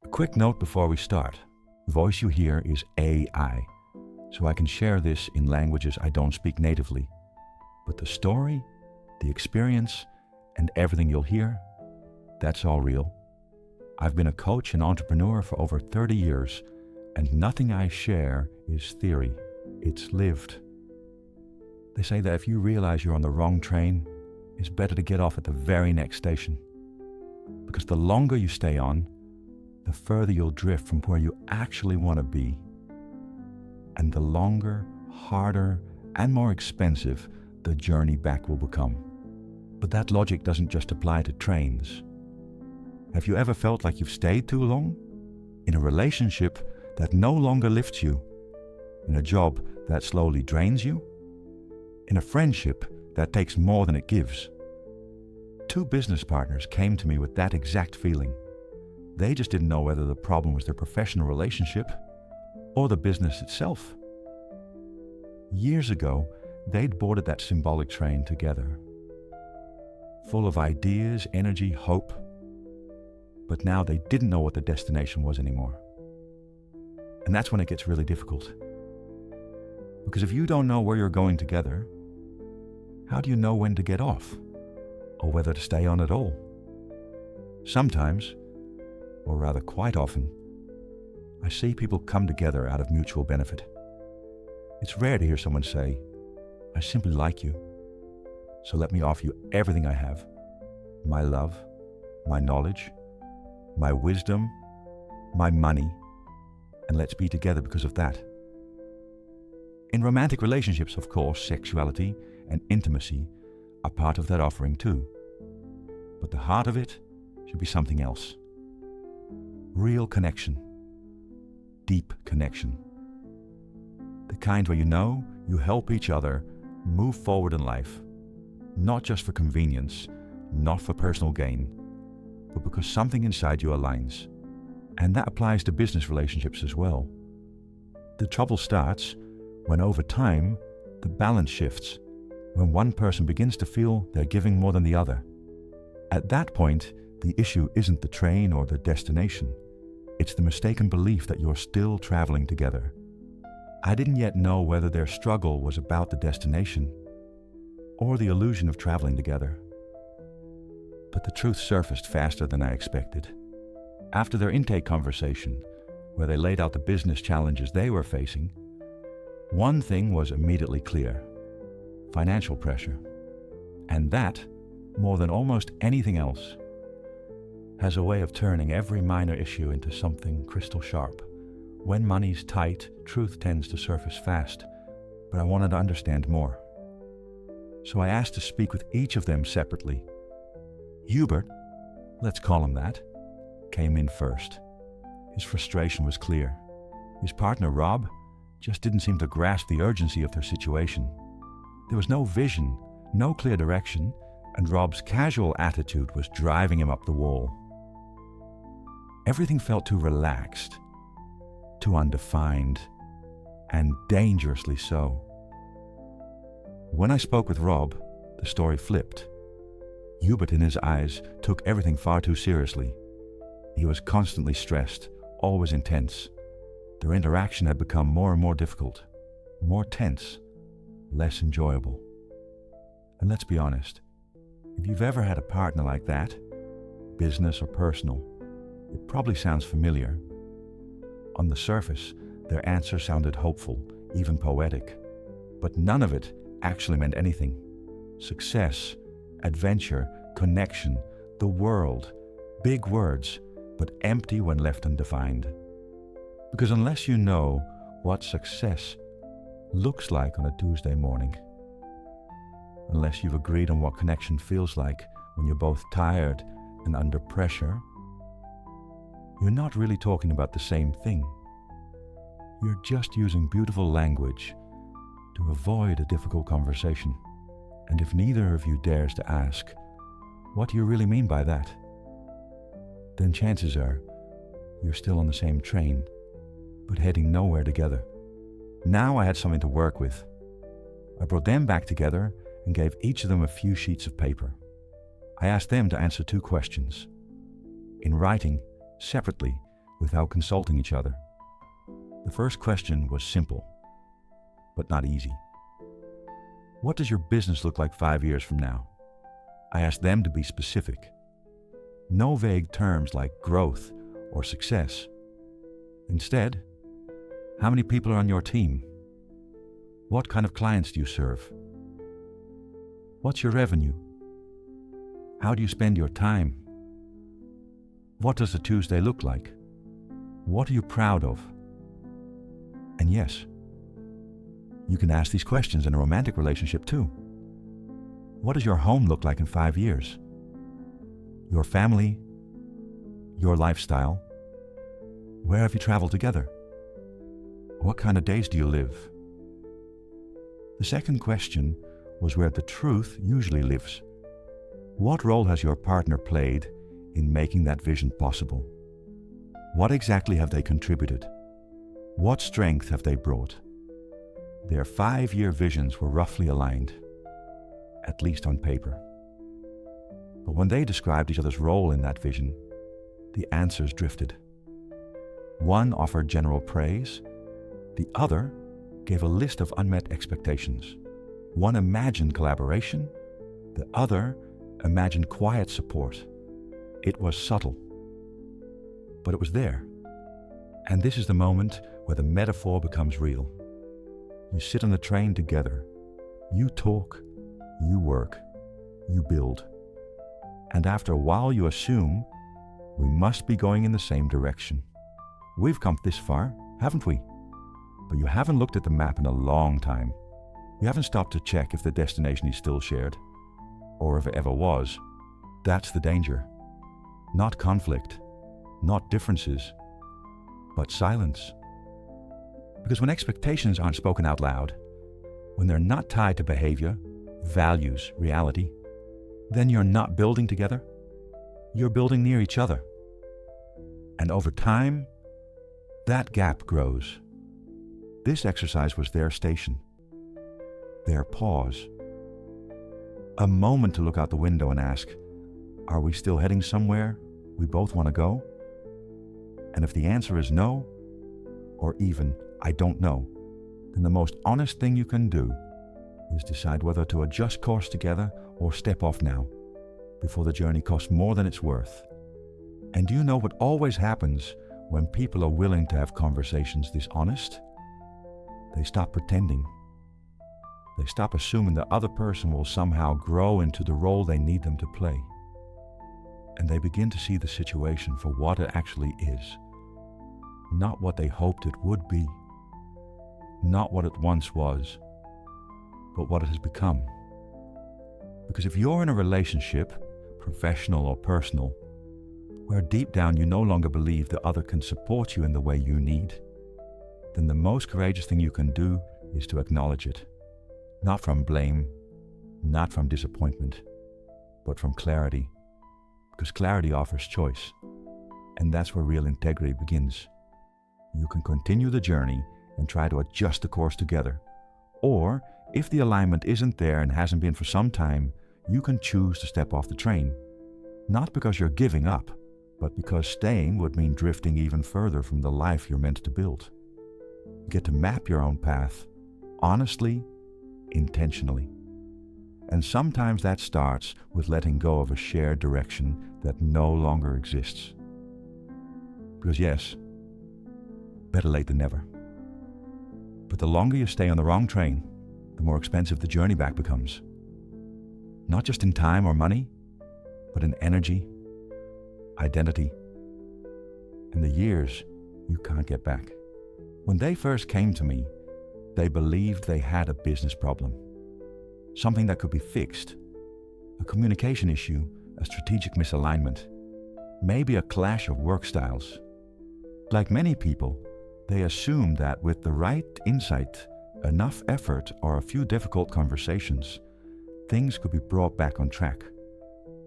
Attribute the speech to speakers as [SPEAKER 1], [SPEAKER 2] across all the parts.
[SPEAKER 1] A quick note before we start. The voice you hear is AI, so I can share this in languages I don't speak natively. But the story, the experience, and everything you'll hear, that's all real. I've been a coach and entrepreneur for over 30 years, and nothing I share is theory. It's lived. They say that if you realize you're on the wrong train, it's better to get off at the very next station. Because the longer you stay on, the further you'll drift from where you actually want to be. And the longer, harder, and more expensive the journey back will become. But that logic doesn't just apply to trains. Have you ever felt like you've stayed too long? In a relationship that no longer lifts you? In a job that slowly drains you? In a friendship that takes more than it gives? 2 business partners came to me with that exact feeling. They just didn't know whether the problem was their professional relationship or the business itself. Years ago, they'd boarded that symbolic train together, full of ideas, energy, hope. But now they didn't know what the destination was anymore. And that's when it gets really difficult. Because if you don't know where you're going together, how do you know when to get off? Or whether to stay on at all? Sometimes, or rather quite often, I see people come together out of mutual benefit. It's rare to hear someone say, "I simply like you, so let me offer you everything I have. My love, my knowledge, my wisdom, my money, and let's be together because of that." In romantic relationships, of course, sexuality and intimacy are part of that offering too. But the heart of it should be something else. Real connection. Deep connection. The kind where you help each other move forward in life, not just for convenience, not for personal gain, but because something inside you aligns. And that applies to business relationships as well. The trouble starts when over time, the balance shifts, when one person begins to feel they're giving more than the other. At that point, the issue isn't the train or the destination. It's the mistaken belief that you're still traveling together. I didn't yet know whether their struggle was about the destination or the illusion of traveling together. But the truth surfaced faster than I expected. After their intake conversation, where they laid out the business challenges they were facing, one thing was immediately clear: financial pressure. And that, more than almost anything else, has a way of turning every minor issue into something crystal sharp. When money's tight, truth tends to surface fast, but I wanted to understand more. So I asked to speak with each of them separately. Hubert, let's call him that, came in first. His frustration was clear. His partner, Rob, just didn't seem to grasp the urgency of their situation. There was no vision, no clear direction, and Rob's casual attitude was driving him up the wall. Everything felt too relaxed, too undefined, and dangerously so. When I spoke with Rob, the story flipped. Hubert, in his eyes, took everything far too seriously. He was constantly stressed, always intense. Their interaction had become more and more difficult, more tense, less enjoyable. And let's be honest, if you've ever had a partner like that, business or personal, it probably sounds familiar. On the surface, their answer sounded hopeful, even poetic, but none of it actually meant anything. Success, adventure, connection, the world, big words, but empty when left undefined. Because unless you know what success looks like on a Tuesday morning, unless you've agreed on what connection feels like when you're both tired and under pressure, you're not really talking about the same thing. You're just using beautiful language to avoid a difficult conversation. And if neither of you dares to ask, what do you really mean by that? Then chances are you're still on the same train, but heading nowhere together. Now I had something to work with. I brought them back together and gave each of them a few sheets of paper. I asked them to answer 2 questions. In writing, separately, without consulting each other. The first question was simple, but not easy. What does your business look like 5 years from now? I asked them to be specific. No vague terms like growth or success. Instead, how many people are on your team? What kind of clients do you serve? What's your revenue? How do you spend your time? What does a Tuesday look like? What are you proud of? And yes, you can ask these questions in a romantic relationship too. What does your home look like in 5 years? Your family? Your lifestyle? Where have you traveled together? What kind of days do you live? The second question was where the truth usually lives. What role has your partner played in making that vision possible? What exactly have they contributed? What strength have they brought? Their 5-year visions were roughly aligned, at least on paper. But when they described each other's role in that vision, the answers drifted. One offered general praise, the other gave a list of unmet expectations. One imagined collaboration, the other imagined quiet support. It was subtle, but it was there. And this is the moment where the metaphor becomes real. You sit on the train together. You talk, you work, you build. And after a while you assume we must be going in the same direction. We've come this far, haven't we? But you haven't looked at the map in a long time. You haven't stopped to check if the destination is still shared, or if it ever was. That's the danger. Not conflict, not differences, but silence. Because when expectations aren't spoken out loud, when they're not tied to behavior, values, reality, then you're not building together. You're building near each other. And over time, that gap grows. This exercise was their station, their pause. A moment to look out the window and ask, are we still heading somewhere we both want to go? And if the answer is no, or even I don't know, then the most honest thing you can do is decide whether to adjust course together or step off now, before the journey costs more than it's worth. And do you know what always happens when people are willing to have conversations this honest? They stop pretending. They stop assuming the other person will somehow grow into the role they need them to play. And they begin to see the situation for what it actually is. Not what they hoped it would be. Not what it once was, but what it has become. Because if you're in a relationship, professional or personal, where deep down you no longer believe the other can support you in the way you need, then the most courageous thing you can do is to acknowledge it. Not from blame, not from disappointment, but from clarity. Because clarity offers choice, and that's where real integrity begins. You can continue the journey and try to adjust the course together. Or, if the alignment isn't there and hasn't been for some time, you can choose to step off the train. Not because you're giving up, but because staying would mean drifting even further from the life you're meant to build. You get to map your own path, honestly, intentionally. And sometimes that starts with letting go of a shared direction that no longer exists. Because yes, better late than never. But the longer you stay on the wrong train, the more expensive the journey back becomes. Not just in time or money, but in energy, identity, and the years you can't get back. When they first came to me, they believed they had a business problem. Something that could be fixed. A communication issue, a strategic misalignment, maybe a clash of work styles. Like many people, they assumed that with the right insight, enough effort, or a few difficult conversations, things could be brought back on track.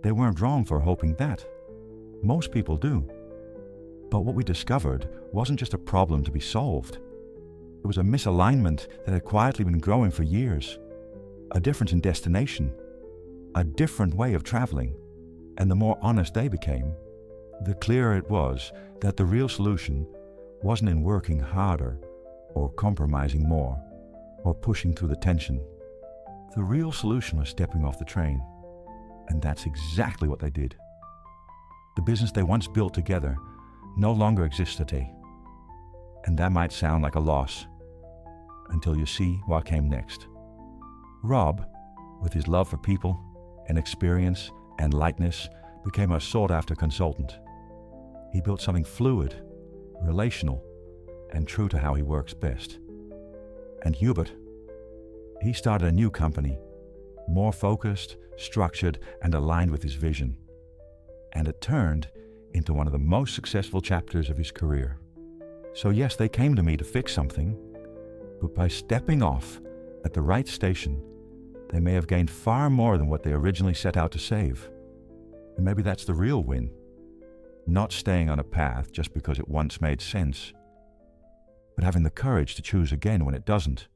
[SPEAKER 1] They weren't wrong for hoping that. Most people do. But what we discovered wasn't just a problem to be solved. It was a misalignment that had quietly been growing for years. A difference in destination, a different way of traveling, and the more honest they became, the clearer it was that the real solution wasn't in working harder or compromising more or pushing through the tension. The real solution was stepping off the train. And that's exactly what they did. The business they once built together no longer exists today. And that might sound like a loss until you see what came next. Rob, with his love for people and experience and lightness, became a sought-after consultant. He built something fluid, relational, and true to how he works best. And Hubert, he started a new company, more focused, structured, and aligned with his vision. And it turned into one of the most successful chapters of his career. So yes, they came to me to fix something, but by stepping off at the right station, they may have gained far more than what they originally set out to save. And maybe that's the real win. Not staying on a path just because it once made sense, but having the courage to choose again when it doesn't.